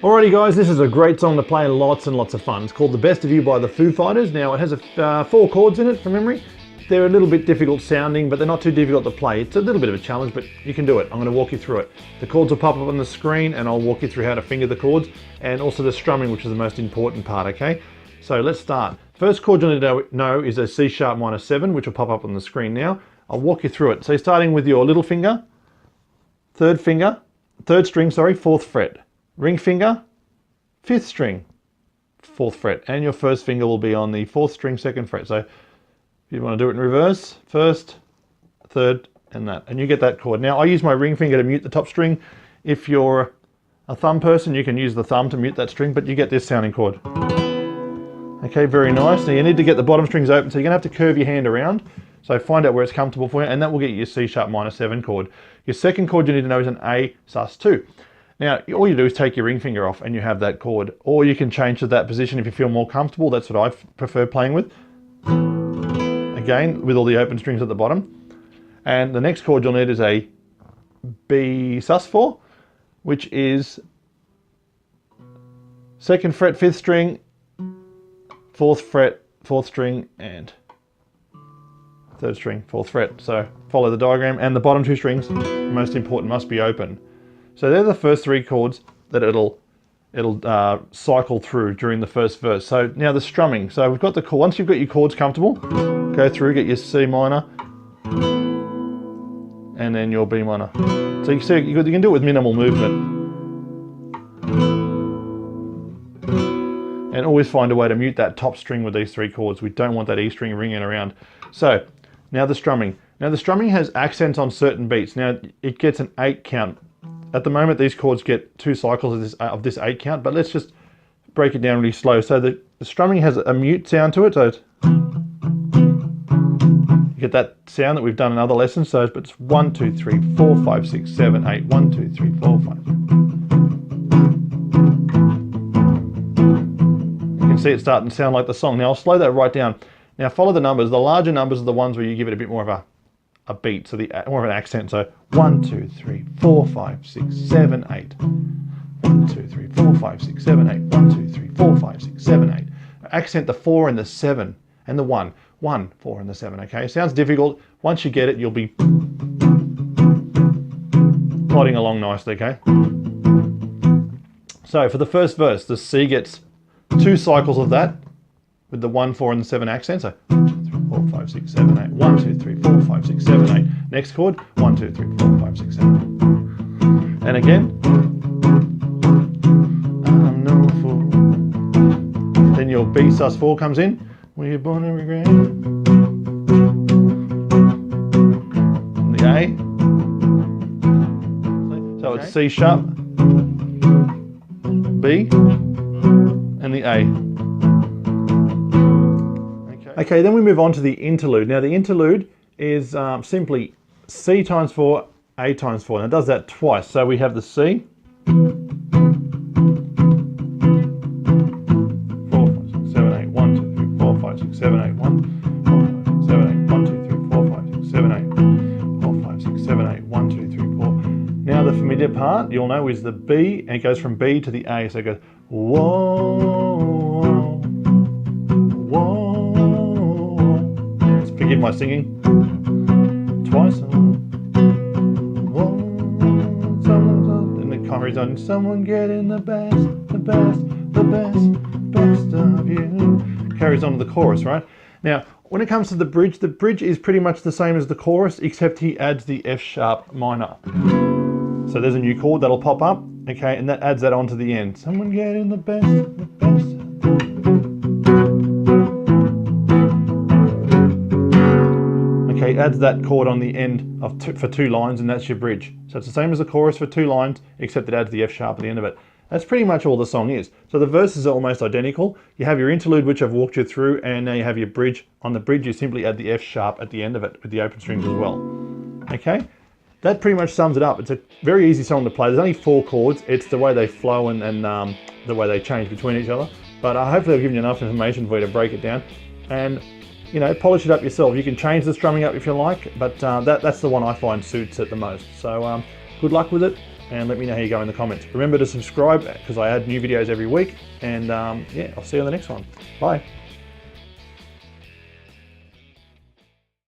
Alrighty guys, this is a great song to play and lots of fun. It's called The Best of You by the Foo Fighters. Now it has 4 chords in it from memory. They're a little bit difficult sounding, but they're not too difficult to play. It's a little bit of a challenge, but you can do it. I'm going to walk you through it. The chords will pop up on the screen and I'll walk you through how to finger the chords and also the strumming, which is the most important part, okay? So let's start. First chord you need to know is a C sharp minor 7, which will pop up on the screen now. I'll walk you through it. So you're starting with your little finger, third string, 4th fret. Ring finger, 5th string, 4th fret, and your first finger will be on the 4th string, 2nd fret. So if you want to do it in reverse, 1st, 3rd, and that, and you get that chord. Now I use my ring finger to mute the top string. If you're a thumb person, you can use the thumb to mute that string, but you get this sounding chord. Okay, very nice. Now you need to get the bottom strings open, so you're going to have to curve your hand around. So find out where it's comfortable for you, and that will get you your C sharp minor 7 chord. Your second chord you need to know is an A sus2. Now, all you do is take your ring finger off and you have that chord. Or you can change to that position if you feel more comfortable. That's what I prefer playing with. Again, with all the open strings at the bottom. And the next chord you'll need is a B sus4, which is 2nd fret, 5th string, 4th fret, 4th string, and 3rd string, 4th fret. So follow the diagram, and the bottom 2 strings, most important, must be open. So they're the first 3 chords that it'll cycle through during the first verse. So now the strumming. So we've got the chord. Once you've got your chords comfortable, go through, get your C minor, and then your B minor. So you see, you can do it with minimal movement. And always find a way to mute that top string with these 3 chords. We don't want that E string ringing around. So now the strumming. Now the strumming has accents on certain beats. Now it gets an 8 count. At the moment, these chords get 2 cycles of this 8 count, but let's just break it down really slow. So the strumming has a mute sound to it, so it's, you get that sound that we've done in other lessons. So it's 1, 2, 3, 4, 5, 6, 7, 8. 1, 2, 3, 4, 5. You can see it starting to sound like the song. Now I'll slow that right down. Now follow the numbers. The larger numbers are the ones where you give it a bit more of a beat, so more of an accent. So 1, 2, 3, 4, 5, 6, 7, 8. 1, 2, 3, 4, 5, 6, 7, 8. 1, 2, 3, 4, 5, 6, 7, 8. Accent the 4 and the 7 and the 1. 1, 4 and the 7, okay? Sounds difficult. Once you get it, you'll be plodding along nicely, okay? So for the first verse, the C gets 2 cycles of that with the 1, 4 and the 7 accent. So 4, 5, 6, 7, 8. 1, 2, 3, 4, 5, 6, 7, 8. Next chord, 1, 2, 3, 4, 5, 6, 7, 8. And again, I'm no fool. Then your B sus4 comes in. Were you born to regret? And the A. So it's C sharp, B, and the A. Okay, then we move on to the interlude. Now the interlude is simply C times 4, A times 4. Now it does that twice. So we have the C, 4, 5, 6, 7, 8, 1, 2, 3, 4, 5, 6, 7, 8, 1, 4, 5, 6, 7, 8, 1, 2, 3, 4, 5, 6, 7, 8, 4, 5, 6, 7, 8, 1, 2, 3, 4. Now the familiar part, you'll know, is the B, and it goes from B to the A. So it goes, whoa, whoa. Forgive my singing. Twice. And it carries on. Someone getting the best of you. Carries on to the chorus, right? Now, when it comes to the bridge is pretty much the same as the chorus, except he adds the F sharp minor. So there's a new chord that'll pop up, okay, and that adds that onto the end. Someone getting the best. Okay, adds that chord on the end for 2 lines, and that's your bridge. So it's the same as the chorus for 2 lines, except it adds the F sharp at the end of it. That's pretty much all the song is. So the verses are almost identical. You have your interlude, which I've walked you through, and now you have your bridge. On the bridge, you simply add the F sharp at the end of it with the open strings as well. Okay, that pretty much sums it up. It's a very easy song to play. There's only 4 chords. It's the way they flow and the way they change between each other. But hopefully I've given you enough information for you to break it down. And you know, polish it up yourself. You can change the strumming up if you like, but that's the one I find suits it the most. So good luck with it. and let me know how you go in the comments. Remember to subscribe because I add new videos every week, and yeah, I'll see you on the next one. Bye.